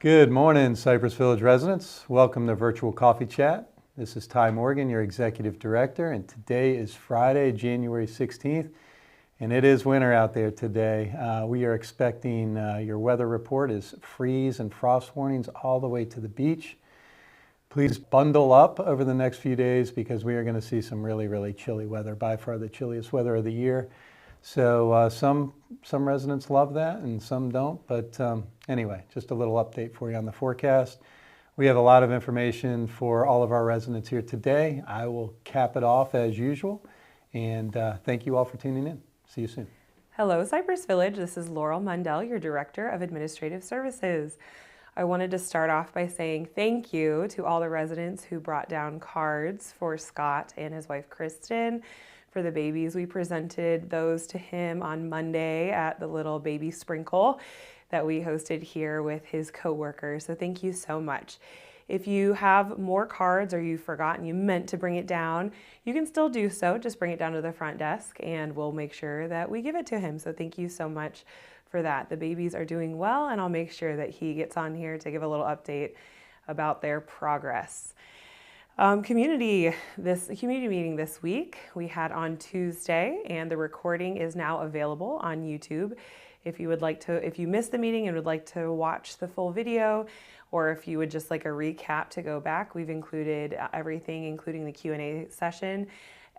Good morning, Cypress Village residents. Welcome to Virtual Coffee Chat. This is Ty Morgan, your Executive Director, and today is Friday, January 16th, and it is winter out there today. We are expecting your weather report is freeze and frost warnings all the way to the beach. Please bundle up over the next few days because we are going to see some really chilly weather, by far the chilliest weather of the year. So some residents love that and some don't, but anyway, just a little update for you on the forecast. We have a lot of information for all of our residents here today. I will cap it off as usual, and thank you all for tuning in. See you soon. Hello, Cypress Village. This is Laurel Mundell, your Director of Administrative Services. I wanted to start off by saying thank you to all the residents who brought down cards for Scott and his wife, Kristen, for the babies. We presented those to him on Monday at the little baby sprinkle that we hosted here with his coworkers. So thank you so much. If you have more cards or you've forgotten you meant to bring it down, you can still do so. Just bring it down to the front desk and we'll make sure that we give it to him. So thank you so much for that. The babies are doing well, and I'll make sure that he gets on here to give a little update about their progress. Community meeting this week we had on Tuesday, and the recording is now available on YouTube. If you missed the meeting and would like to watch the full video, or if you would just like a recap to go back, we've included everything, including the Q&A session.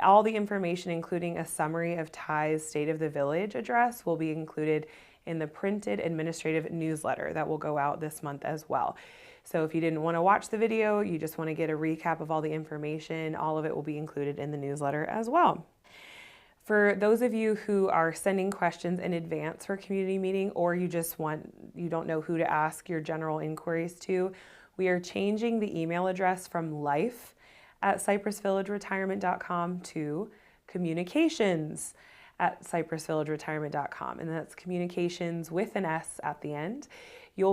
All the information, including a summary of Ty's State of the Village address, will be included in the printed administrative newsletter that will go out this month as well. So if you didn't want to watch the video, you just want to get a recap of all the information, all of it will be included in the newsletter as well. For those of you who are sending questions in advance for community meeting, or you don't know who to ask your general inquiries to, we are changing the email address from life@cypressvillageretirement.com to communications@cypressvillageretirement.com, and that's communications with an S at the end. You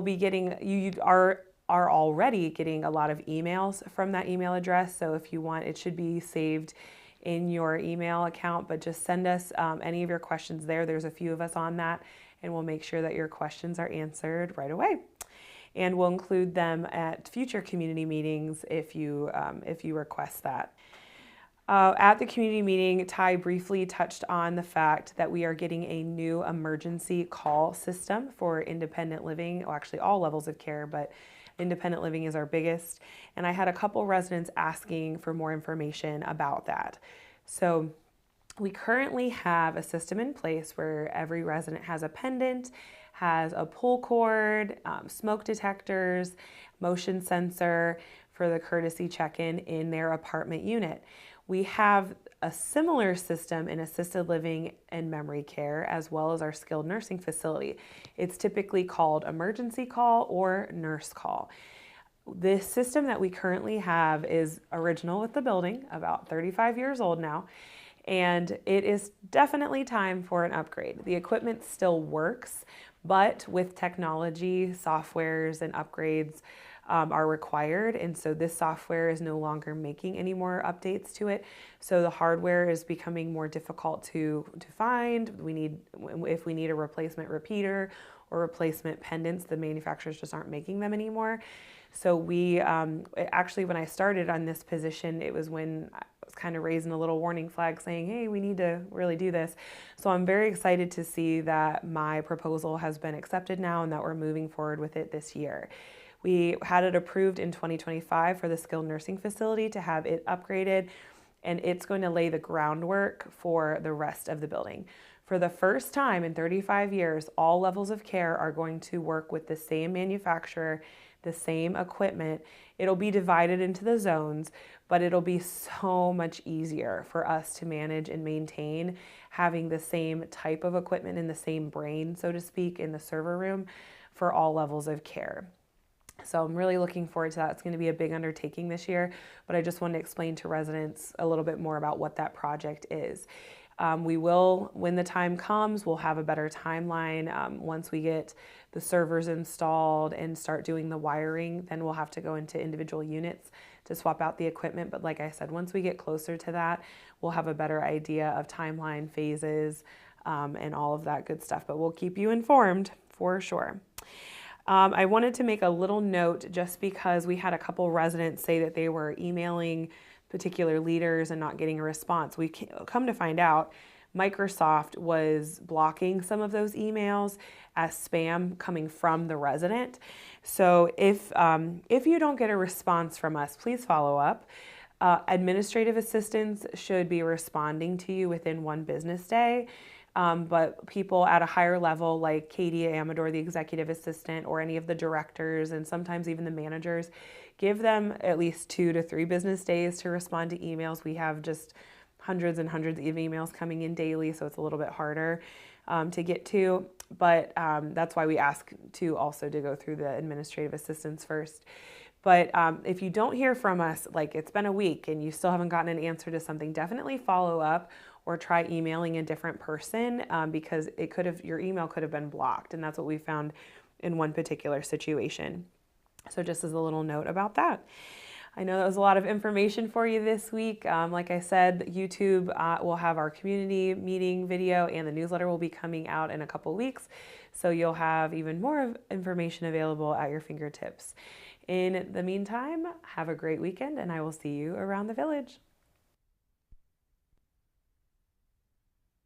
are already getting a lot of emails from that email address, so if you want, it should be saved in your email account, but just send us any of your questions there. There's a few of us on that, and we'll make sure that your questions are answered right away. And we'll include them at future community meetings if you request that. At the community meeting, Ty briefly touched on the fact that we are getting a new emergency call system for independent living, or actually all levels of care, but independent living is our biggest. And I had a couple residents asking for more information about that. So we currently have a system in place where every resident has a pendant, has a pull cord, smoke detectors, motion sensor for the courtesy check-in in their apartment unit. We have a similar system in assisted living and memory care, as well as our skilled nursing facility. It's typically called emergency call or nurse call. This system that we currently have is original with the building, about 35 years old now, and it is definitely time for an upgrade. The equipment still works, but with technology, softwares and upgrades are required, and so this software is no longer making any more updates to it. So the hardware is becoming more difficult to find. If we need a replacement repeater or replacement pendants, the manufacturers just aren't making them anymore. So we actually, when I started on this position, it was when I was kind of raising a little warning flag saying, hey, we need to really do this. So I'm very excited to see that my proposal has been accepted now and that we're moving forward with it this year. We had it approved in 2025 for the skilled nursing facility to have it upgraded, and it's going to lay the groundwork for the rest of the building. For the first time in 35 years, all levels of care are going to work with the same manufacturer, the same equipment. It'll be divided into the zones, but it'll be so much easier for us to manage and maintain having the same type of equipment in the same brain, so to speak, in the server room for all levels of care. So I'm really looking forward to that. It's going to be a big undertaking this year, but I just wanted to explain to residents a little bit more about what that project is. We will, when the time comes, we'll have a better timeline. Once we get the servers installed and start doing the wiring, then we'll have to go into individual units to swap out the equipment. But like I said, once we get closer to that, we'll have a better idea of timeline, phases, and all of that good stuff. But we'll keep you informed for sure. I wanted to make a little note just because we had a couple residents say that they were emailing particular leaders and not getting a response. We come to find out Microsoft was blocking some of those emails as spam coming from the resident. So if you don't get a response from us, please follow up. Administrative assistants should be responding to you within 1 business day. But people at a higher level, like Katie Amador, the executive assistant, or any of the directors, and sometimes even the managers, give them at least 2 to 3 business days to respond to emails. We have just hundreds and hundreds of emails coming in daily, so it's a little bit harder to get to. But that's why we ask to go through the administrative assistants first. But if you don't hear from us, like it's been a week and you still haven't gotten an answer to something, definitely follow up or try emailing a different person because your email could have been blocked, and that's what we found in one particular situation. So just as a little note about that. I know that was a lot of information for you this week. Like I said, YouTube will have our community meeting video, and the newsletter will be coming out in a couple weeks. So you'll have even more information available at your fingertips. In the meantime, have a great weekend, and I will see you around the village.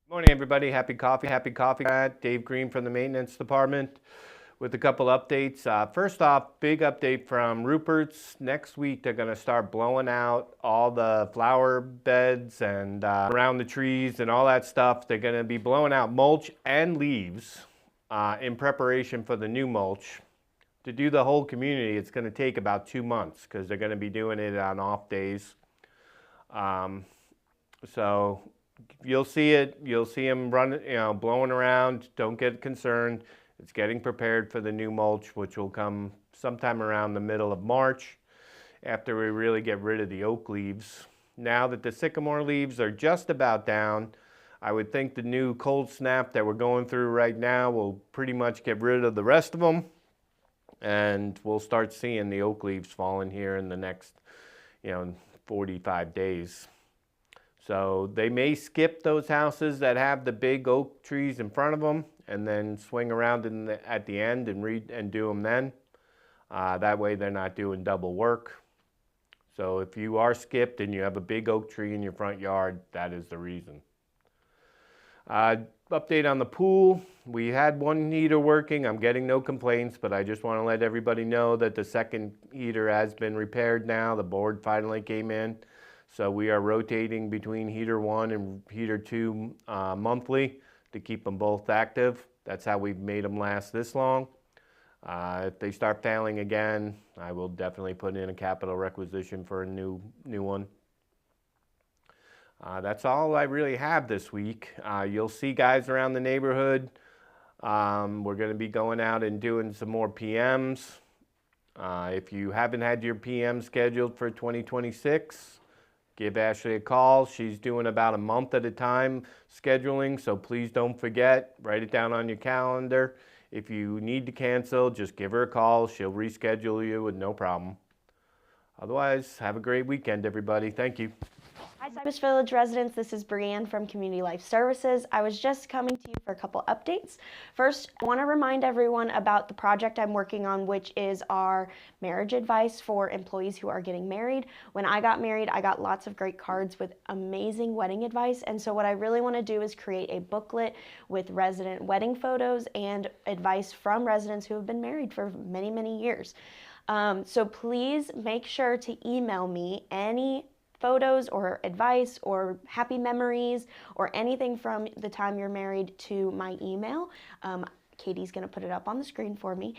Morning, everybody. Happy coffee. Dave Green from the maintenance department with a couple updates. First off, big update from Rupert's. Next week, they're going to start blowing out all the flower beds and around the trees and all that stuff. They're going to be blowing out mulch and leaves in preparation for the new mulch. To do the whole community, it's going to take about 2 months because they're going to be doing it on off days. So you'll see it. You'll see them running, blowing around. Don't get concerned. It's getting prepared for the new mulch, which will come sometime around the middle of March after we really get rid of the oak leaves. Now that the sycamore leaves are just about down, I would think the new cold snap that we're going through right now will pretty much get rid of the rest of them. And we'll start seeing the oak leaves falling here in the next, 45 days. So they may skip those houses that have the big oak trees in front of them and then swing around at the end and do them then. That way they're not doing double work. So if you are skipped and you have a big oak tree in your front yard, that is the reason. Update on the pool. We had one heater working. I'm getting no complaints, but I just want to let everybody know that the second heater has been repaired now. The board finally came in. So we are rotating between heater 1 and heater 2 monthly to keep them both active. That's how we've made them last this long. If they start failing again, I will definitely put in a capital requisition for a new one. That's all I really have this week. You'll see guys around the neighborhood. We're going to be going out and doing some more PMs. If you haven't had your PM scheduled for 2026, give Ashley a call. She's doing about a month at a time scheduling, so please don't forget. Write it down on your calendar. If you need to cancel, just give her a call. She'll reschedule you with no problem. Otherwise, have a great weekend, everybody. Thank you. Hi, Cypress Village residents. This is Brianne from Community Life Services. I was just coming to you for a couple updates. First, I want to remind everyone about the project I'm working on, which is our marriage advice for employees who are getting married. When I got married, I got lots of great cards with amazing wedding advice. And so what I really want to do is create a booklet with resident wedding photos and advice from residents who have been married for many, many years. So please make sure to email me any photos or advice or happy memories or anything from the time you're married to my email. Katie's going to put it up on the screen for me.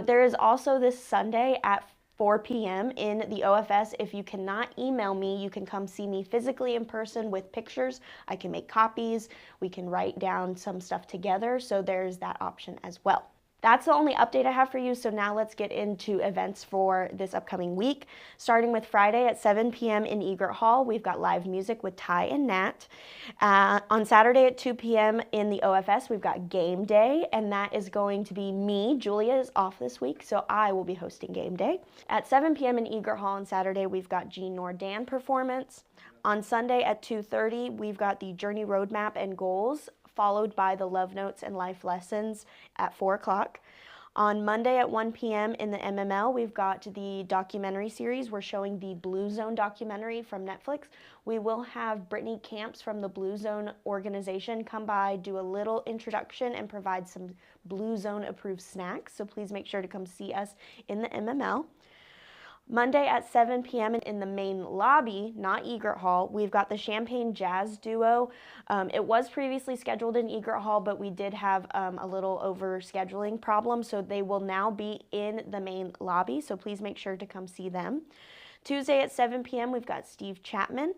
There is also this Sunday at 4 p.m. in the OFS. If you cannot email me, you can come see me physically in person with pictures. I can make copies. We can write down some stuff together. So there's that option as well. That's the only update I have for you, so now let's get into events for this upcoming week. Starting with Friday at 7 p.m. in Egret Hall, we've got live music with Ty and Nat. On Saturday at 2 p.m. in the OFS, we've got Game Day, and that is going to be me. Julia is off this week, so I will be hosting Game Day. At 7 p.m. in Egret Hall on Saturday, we've got Jean Nordan performance. On Sunday at 2:30, we've got the Journey Roadmap and Goals, followed by the Love Notes and Life Lessons at 4 o'clock. On Monday at 1 p.m. in the MML, we've got the documentary series. We're showing the Blue Zone documentary from Netflix. We will have Brittany Camps from the Blue Zone organization come by, do a little introduction, and provide some Blue Zone approved snacks. So please make sure to come see us in the MML. Monday at 7 p.m. in the main lobby, not Egret Hall, we've got the Champagne Jazz Duo. It was previously scheduled in Egret Hall, but we did have a little over-scheduling problem, so they will now be in the main lobby, so please make sure to come see them. Tuesday at 7 p.m., we've got Steve Chapman.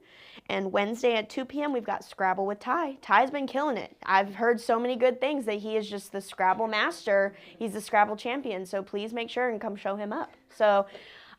And Wednesday at 2 p.m., we've got Scrabble with Ty. Ty's been killing it. I've heard so many good things that he is just the Scrabble master. He's the Scrabble champion, so please make sure and come show him up. So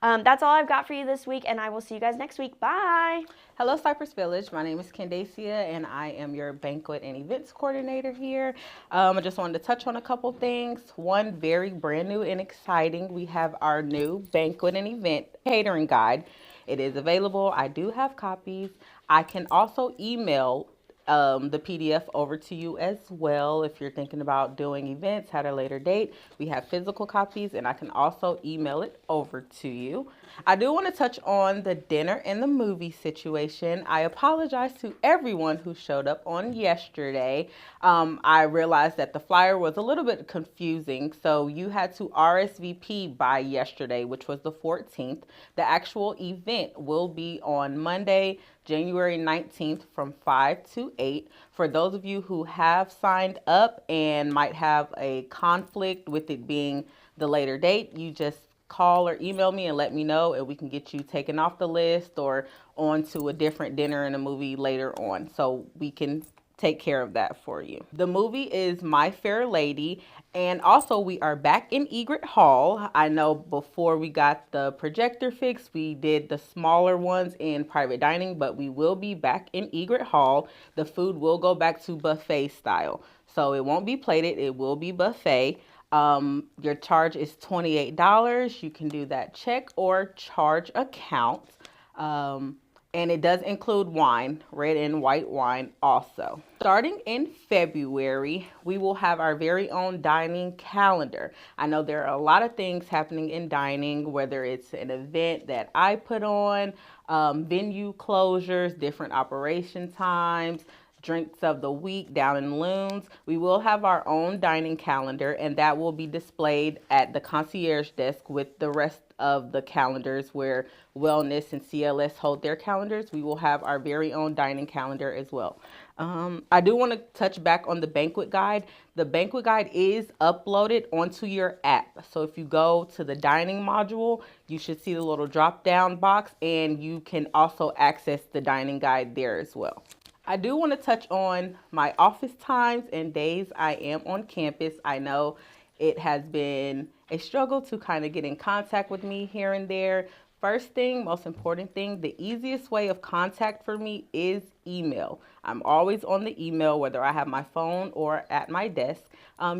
that's all I've got for you this week, and I will see you guys next week. Bye. Hello, Cypress Village. My name is Candacia, and I am your banquet and events coordinator here. I just wanted to touch on a couple things. One, very brand new and exciting. We have our new banquet and event catering guide. It is available. I do have copies. I can also email the PDF over to you as well if you're thinking about doing events at a later date. We have physical copies, and I can also email it over to you. I do want to touch on the dinner and the movie situation. I apologize to everyone who showed up on yesterday. I realized that the flyer was a little bit confusing, so you had to RSVP by yesterday, which was the 14th. The actual event will be on Monday, January 19th from 5 to 8. For those of you who have signed up and might have a conflict with it being the later date, you just call or email me and let me know, and we can get you taken off the list or onto a different dinner and a movie later on. So we can take care of that for you. The movie is My Fair Lady, and also we are back in Egret Hall. I know before we got the projector fixed, we did the smaller ones in private dining, but we will be back in Egret Hall. The food will go back to buffet style. So it won't be plated, it will be buffet. Your charge is $28. You can do that check or charge account. And it does include wine, red and white wine also. Starting in February, we will have our very own dining calendar. I know there are a lot of things happening in dining, whether it's an event that I put on, venue closures, different operation times, drinks of the week down in Loons. We will have our own dining calendar, and that will be displayed at the concierge desk with the rest of the calendars where Wellness and CLS hold their calendars. We will have our very own dining calendar as well. I do want to touch back on the banquet guide. The banquet guide is uploaded onto your app. So if you go to the dining module, you should see the little drop down box, and you can also access the dining guide there as well. I do want to touch on my office times and days I am on campus. I know it has been a struggle to kind of get in contact with me here and there. First thing, most important thing, the easiest way of contact for me is email. I'm always on the email, whether I have my phone or at my desk.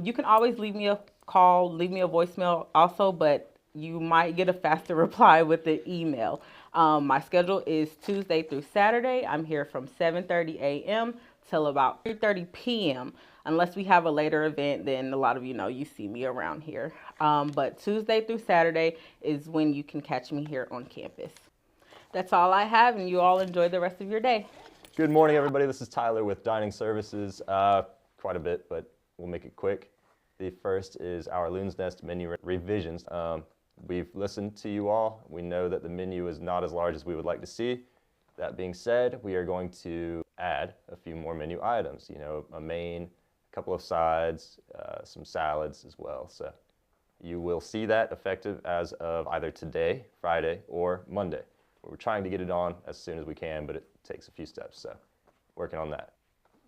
You can always leave me a call, leave me a voicemail also, but you might get a faster reply with the email. My schedule is Tuesday through Saturday. I'm here from 7:30 a.m. till about 3:30 p.m. Unless we have a later event, then a lot of you know you see me around here. But Tuesday through Saturday is when you can catch me here on campus. That's all I have, and you all enjoy the rest of your day. Good morning, everybody. This is Tyler with Dining Services. Quite a bit, but we'll make it quick. The first is our Loon's Nest menu revisions. We've listened to you all. We know that the menu is not as large as we would like to see. That being said, we are going to add a few more menu items. You know, a main, a couple of sides, some salads as well. So you will see that effective as of either today, Friday, or Monday. We're trying to get it on as soon as we can, but it takes a few steps, so working on that.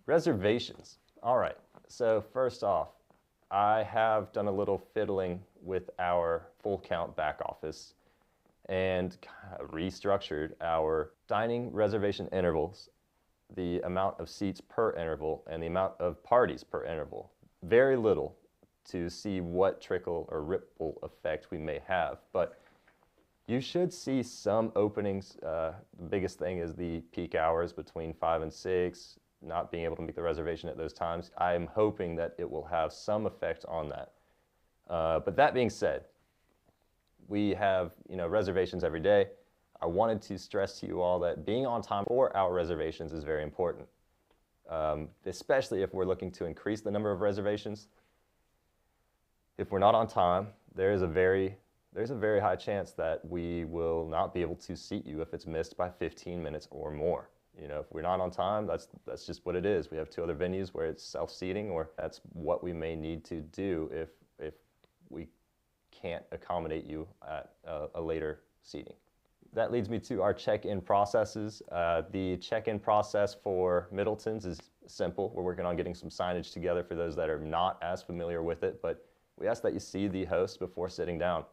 Reservations. All right, so first off, I have done a little fiddling with our full count back office and restructured our dining reservation intervals, the amount of seats per interval, and the amount of parties per interval. Very little to see what trickle or ripple effect we may have, but you should see some openings. The biggest thing is the peak hours between 5 and 6, not being able to make the reservation at those times. I'm hoping that it will have some effect on that. But that being said, we have reservations every day. I wanted to stress to you all that being on time for our reservations is very important, especially if we're looking to increase the number of reservations. If we're not on time, there's a very high chance that we will not be able to seat you if it's missed by 15 minutes or more. If we're not on time, that's just what it is. We have 2 other venues where it's self-seating, or that's what we may need to do if we can't accommodate you at a later seating. That leads me to our check-in processes. The check-in process for Middleton's is simple. We're working on getting some signage together for those that are not as familiar with it, but we ask that you see the host before sitting down.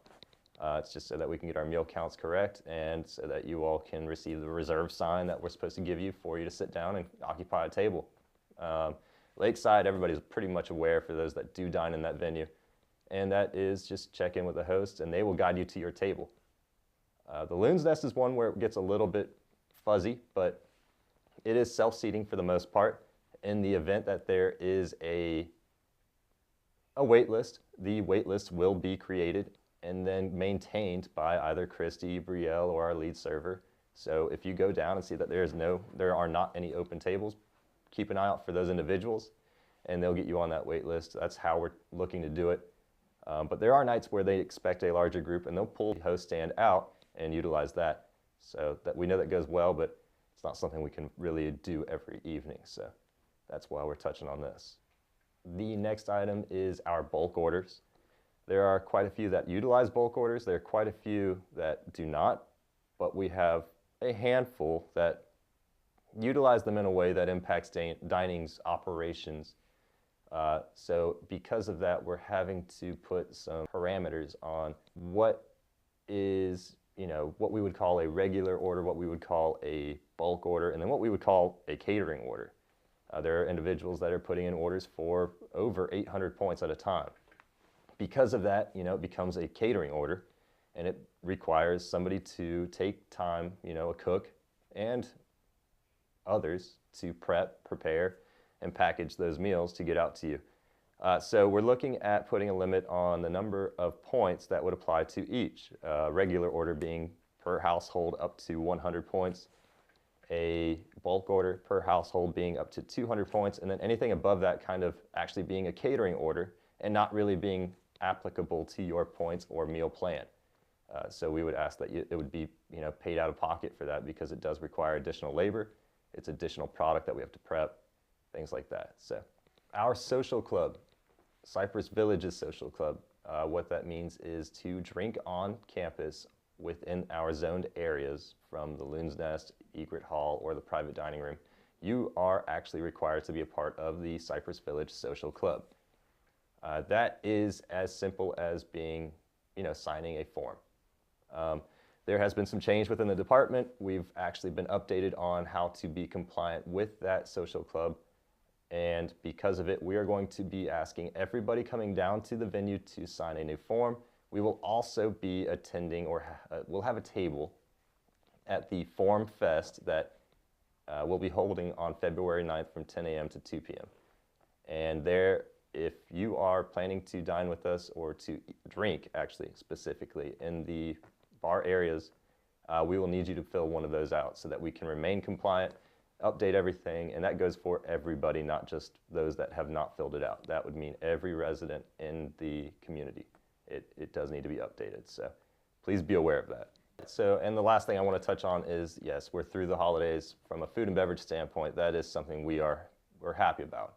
It's just so that we can get our meal counts correct and so that you all can receive the reserve sign that we're supposed to give you for you to sit down and occupy a table. Lakeside, everybody's pretty much aware for those that do dine in that venue. And that is just check in with the host and they will guide you to your table. The Loon's Nest is one where it gets a little bit fuzzy, but it is self-seating for the most part. In the event that there is a wait list, the wait list will be created and then maintained by either Christy, Brielle, or our lead server. So if you go down and see that there are not any open tables, keep an eye out for those individuals and they'll get you on that wait list. That's how we're looking to do it. But there are nights where they expect a larger group and they'll pull the host stand out and utilize that. So that we know that goes well, but it's not something we can really do every evening. So that's why we're touching on this. The next item is our bulk orders. There are quite a few that utilize bulk orders. There are quite a few that do not, but we have a handful that utilize them in a way that impacts dining's operations. So because of that, we're having to put some parameters on what is, what we would call a regular order, what we would call a bulk order, and then what we would call a catering order. There are individuals that are putting in orders for over 800 points at a time. Because of that, it becomes a catering order, and it requires somebody to take time, a cook and others to prepare, and package those meals to get out to you. So we're looking at putting a limit on the number of points that would apply to each. Regular order being per household up to 100 points, a bulk order per household being up to 200 points, and then anything above that kind of actually being a catering order and not really being applicable to your points or meal plan. So we would ask that it would be paid out of pocket for that because it does require additional labor. It's additional product that we have to prep, things like that. So our social club, Cypress Village's social club, what that means is to drink on campus within our zoned areas from the Loon's Nest, Egret Hall, or the private dining room. You are actually required to be a part of the Cypress Village social club. That is as simple as being, signing a form. There has been some change within the department. We've actually been updated on how to be compliant with that social club. And because of it, we are going to be asking everybody coming down to the venue to sign a new form. We will also be attending, or we'll have a table at the Form Fest that we'll be holding on February 9th from 10 a.m. to 2 p.m. And there, if you are planning to dine with us or to drink, actually, specifically, in the bar areas, we will need you to fill one of those out so that we can remain compliant, update everything, and that goes for everybody, not just those that have not filled it out. That would mean every resident in the community. It does need to be updated, so please be aware of that. So, and the last thing I want to touch on is, yes, we're through the holidays. From a food and beverage standpoint, that is something we're happy about.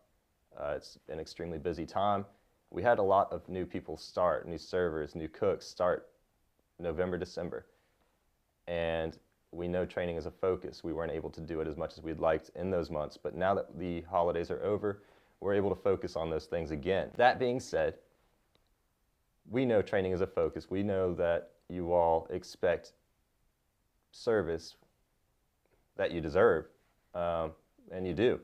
It's an extremely busy time. We had a lot of new people start, new servers, new cooks start November, December. And we know training is a focus. We weren't able to do it as much as we'd liked in those months, but now that the holidays are over, we're able to focus on those things again. That being said, we know training is a focus. We know that you all expect service that you deserve, and you do.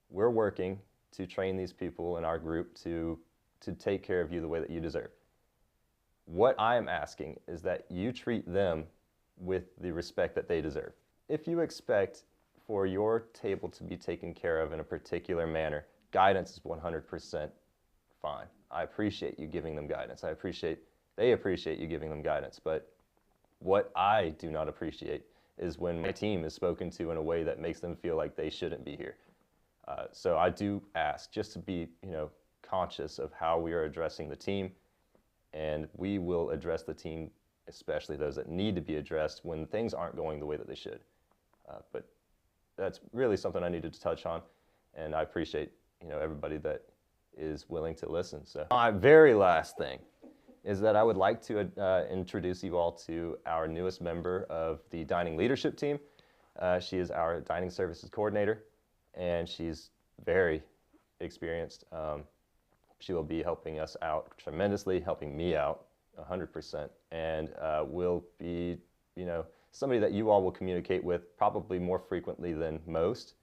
We're working to train these people in our group to take care of you the way that you deserve. What I am asking is that you treat them with the respect that they deserve. If you expect for your table to be taken care of in a particular manner, guidance is 100% fine. I appreciate you giving them guidance. They appreciate you giving them guidance. But what I do not appreciate is when my team is spoken to in a way that makes them feel like they shouldn't be here. So I do ask just to be, conscious of how we are addressing the team, and we will address the team, especially those that need to be addressed when things aren't going the way that they should. But that's really something I needed to touch on, and I appreciate, everybody that is willing to listen. So my very last thing is that I would like to introduce you all to our newest member of the dining leadership team. She is our dining services coordinator, and she's very experienced. She will be helping us out tremendously, helping me out 100%, and will be, somebody that you all will communicate with probably more frequently than most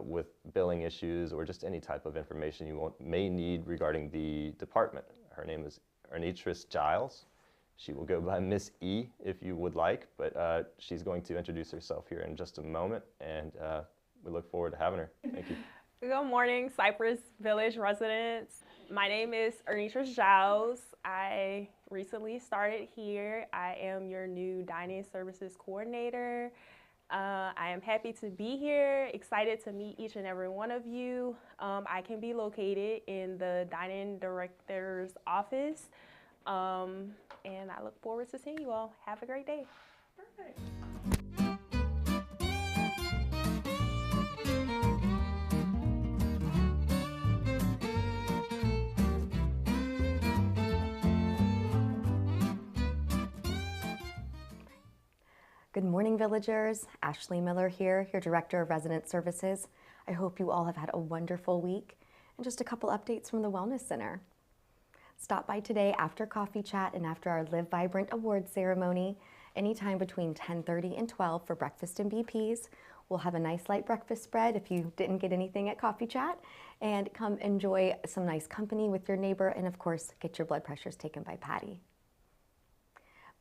with billing issues or just any type of information you may need regarding the department. Her name is Ernitris Giles. She will go by Miss E if you would like, but she's going to introduce herself here in just a moment, and we look forward to having her. Thank you. Good morning, Cypress Village residents. My name is Ernitris Giles. I recently started here. I am your new dining services coordinator. I am happy to be here, excited to meet each and every one of you. I can be located in the dining director's office, and I look forward to seeing you all. Have a great day. Perfect. Good morning, villagers. Ashley Miller here, your Director of Resident Services. I hope you all have had a wonderful week. And just a couple updates from the Wellness Center. Stop by today after coffee chat and after our Live Vibrant Awards ceremony, anytime between 10:30 and 12 for breakfast and BPs. We'll have a nice light breakfast spread if you didn't get anything at coffee chat, and come enjoy some nice company with your neighbor, and of course, get your blood pressures taken by Patty.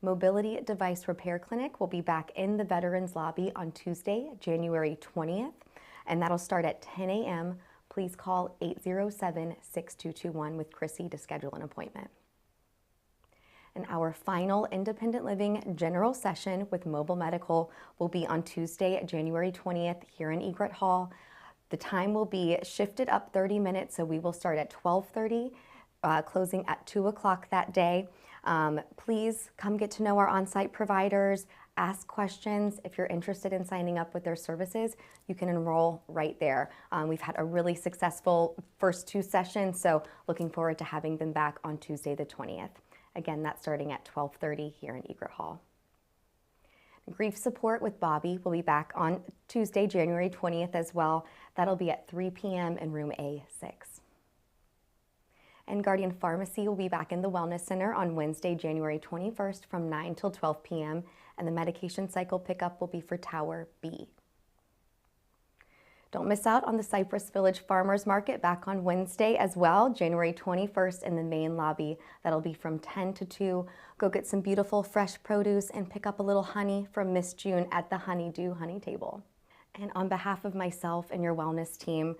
Mobility Device Repair Clinic will be back in the Veterans Lobby on Tuesday, January 20th, and that'll start at 10 a.m. Please call 807-6221 with Chrissy to schedule an appointment. And our final independent living general session with Mobile Medical will be on Tuesday, January 20th here in Egret Hall. The time will be shifted up 30 minutes, so we will start at 12:30, closing at 2 o'clock that day. Please come get to know our on-site providers, ask questions. If you're interested in signing up with their services, you can enroll right there. We've had a really successful first 2 sessions, so looking forward to having them back on Tuesday the 20th. Again, that's starting at 12:30 here in Egret Hall. Grief Support with Bobby will be back on Tuesday, January 20th as well. That'll be at 3 p.m. in room A6. And Guardian Pharmacy will be back in the Wellness Center on Wednesday, January 21st from 9 till 12 p.m. And the medication cycle pickup will be for Tower B. Don't miss out on the Cypress Village Farmers Market back on Wednesday as well, January 21st in the main lobby. That'll be from 10 to 2. Go get some beautiful fresh produce and pick up a little honey from Miss June at the Honeydew Honey Table. And on behalf of myself and your wellness team,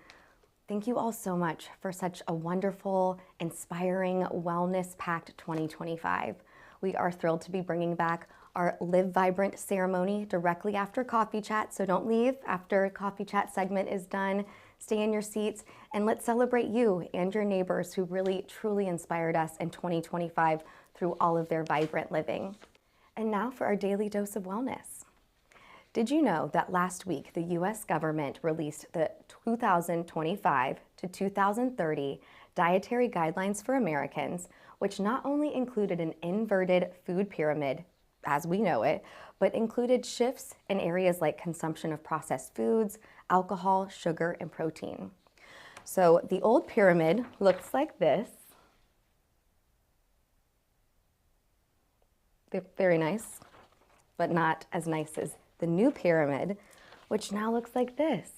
thank you all so much for such a wonderful, inspiring, wellness-packed 2025. We are thrilled to be bringing back our Live Vibrant ceremony directly after Coffee Chat, so don't leave after Coffee Chat segment is done. Stay in your seats, and let's celebrate you and your neighbors who really, truly inspired us in 2025 through all of their vibrant living. And now for our daily dose of wellness. Did you know that last week the U.S. government released the 2025 to 2030 Dietary Guidelines for Americans, which not only included an inverted food pyramid, as we know it, but included shifts in areas like consumption of processed foods, alcohol, sugar, and protein. So the old pyramid looks like this. They're very nice, but not as nice as the new pyramid, which now looks like this.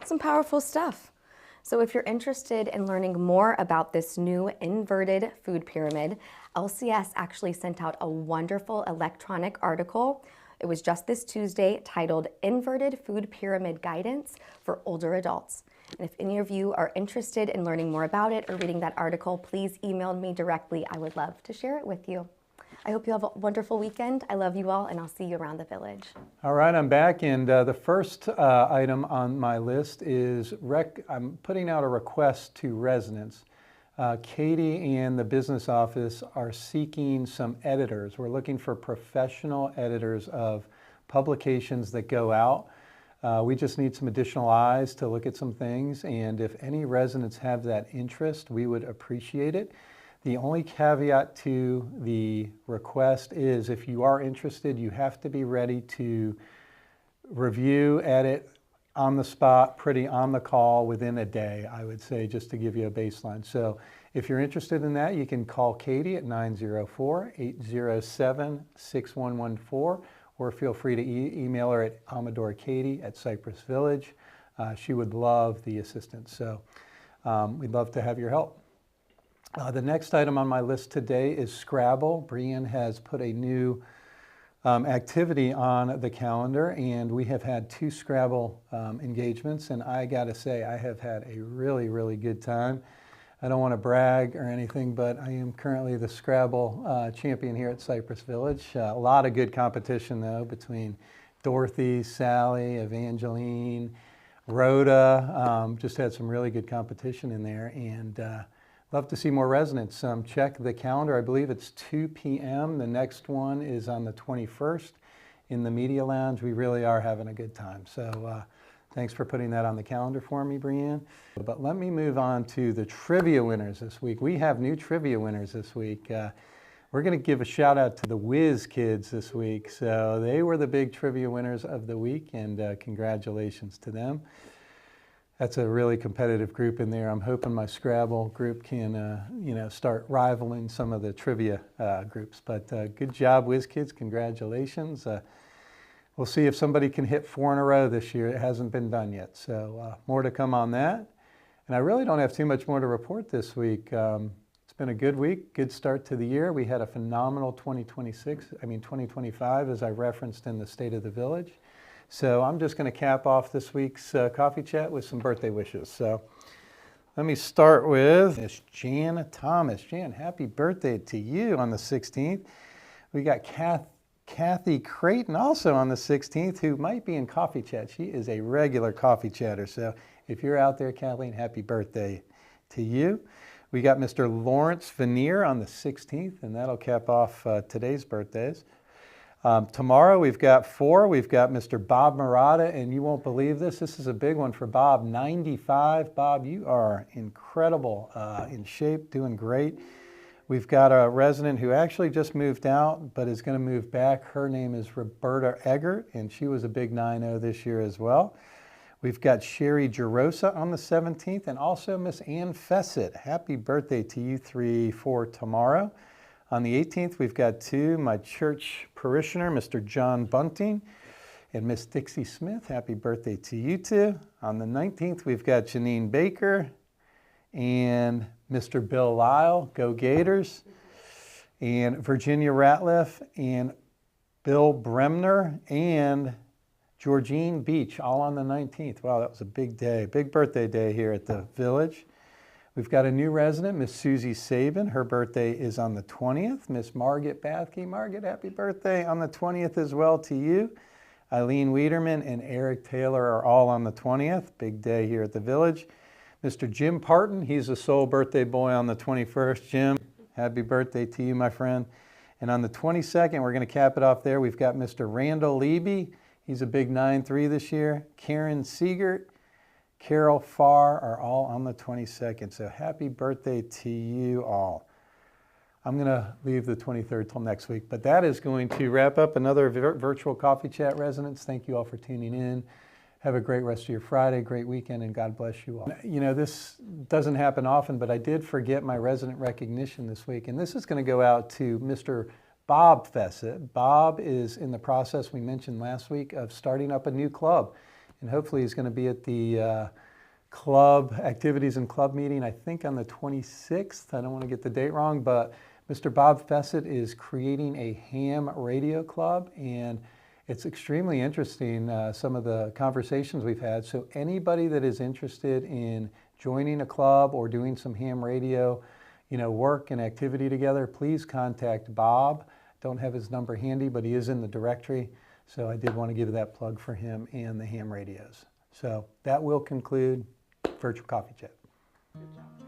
Some powerful stuff. So if you're interested in learning more about this new inverted food pyramid, LCS actually sent out a wonderful electronic article. It was just this Tuesday, titled Inverted Food Pyramid Guidance for Older Adults. And if any of you are interested in learning more about it or reading that article, please email me directly. I would love to share it with you. I hope you have a wonderful weekend. I love you all, and I'll see you around the village. All right, I'm back, and the first item on my list is I'm putting out a request to residents. Katie and the business office are seeking some editors. We're looking for professional editors of publications that go out. We just need some additional eyes to look at some things, and if any residents have that interest, we would appreciate it. The only caveat to the request is if you are interested, you have to be ready to review, edit on the spot, pretty on the call within a day, I would say, just to give you a baseline. So if you're interested in that, you can call Katie at 904-807-6114, or feel free to email her at amadorkatie@Cypress Village. She would love the assistance, so we'd love to have your help. The next item on my list today is Scrabble. Brian has put a new activity on the calendar, and we have had 2 Scrabble engagements, and I gotta say, I have had a really, really good time. I don't want to brag or anything, but I am currently the Scrabble champion here at Cypress Village. A lot of good competition, though, between Dorothy, Sally, Evangeline, Rhoda. Just had some really good competition in there, and love to see more residents. Check the calendar. I believe it's 2 p.m. The next one is on the 21st in the Media Lounge. We really are having a good time. So thanks for putting that on the calendar for me, Brianne. But let me move on to the trivia winners this week. We have new trivia winners this week. We're going to give a shout out to the Whiz Kids this week. So they were the big trivia winners of the week, and congratulations to them. That's a really competitive group in there. I'm hoping my Scrabble group can, start rivaling some of the trivia groups. But good job, Whiz Kids. Congratulations. We'll see if somebody can hit 4 in a row this year. It hasn't been done yet. So more to come on that. And I really don't have too much more to report this week. It's been a good week, good start to the year. We had a phenomenal 2025, as I referenced in the State of the Village. So I'm just going to cap off this week's coffee chat with some birthday wishes. So let me start with Miss Jan Thomas. Jan, happy birthday to you on the 16th. We got Kathy Creighton also on the 16th, who might be in coffee chat. She is a regular coffee chatter. So if you're out there, Kathleen, happy birthday to you. We got Mr. Lawrence Veneer on the 16th, and that'll cap off today's birthdays. Tomorrow we've got 4. We've got Mr. Bob Murata, and you won't believe this. This is a big one for Bob, 95. Bob, you are incredible, in shape, doing great. We've got a resident who actually just moved out, but is going to move back. Her name is Roberta Eggert, and she was a big 9-0 this year as well. We've got Sherry Gerosa on the 17th, and also Miss Ann Fessett. Happy birthday to you 3 for tomorrow. On the 18th, we've got 2, my church parishioner, Mr. John Bunting, and Miss Dixie Smith. Happy birthday to you 2. On the 19th, we've got Janine Baker and Mr. Bill Lyle, go Gators, and Virginia Ratliff, and Bill Bremner, and Georgine Beach, all on the 19th. Wow, that was a big day, big birthday day here at the Village. We've got a new resident, Miss Susie Sabin. Her birthday is on the 20th. Miss Margaret Bathke. Margaret, happy birthday on the 20th as well to you. Eileen Wiederman and Eric Taylor are all on the 20th. Big day here at the Village. Mr. Jim Parton, he's a sole birthday boy on the 21st. Jim, happy birthday to you, my friend. And on the 22nd, we're going to cap it off there. We've got Mr. Randall Leby. He's a big 9-3 this year. Karen Siegert, Carol Farr are all on the 22nd. So happy birthday to you all. I'm going to leave the 23rd till next week, but that is going to wrap up another virtual coffee chat residents. Thank you all for tuning in. Have a great rest of your Friday, great weekend, and God bless you all. You know, this doesn't happen often, but I did forget my resident recognition this week, and this is going to go out to Mr. Bob Fessett. Bob is in the process, we mentioned last week, of starting up a new club, and hopefully he's going to be at the club activities and club meeting, I think on the 26th. I don't want to get the date wrong, but Mr. Bob Fessett is creating a ham radio club, and It's extremely interesting, some of the conversations we've had. So anybody that is interested in joining a club or doing some ham radio, work and activity together, please contact Bob. Don't have his number handy, but he is in the directory. So I did want to give that plug for him and the ham radios. So that will conclude Virtual Coffee Chat. Good job.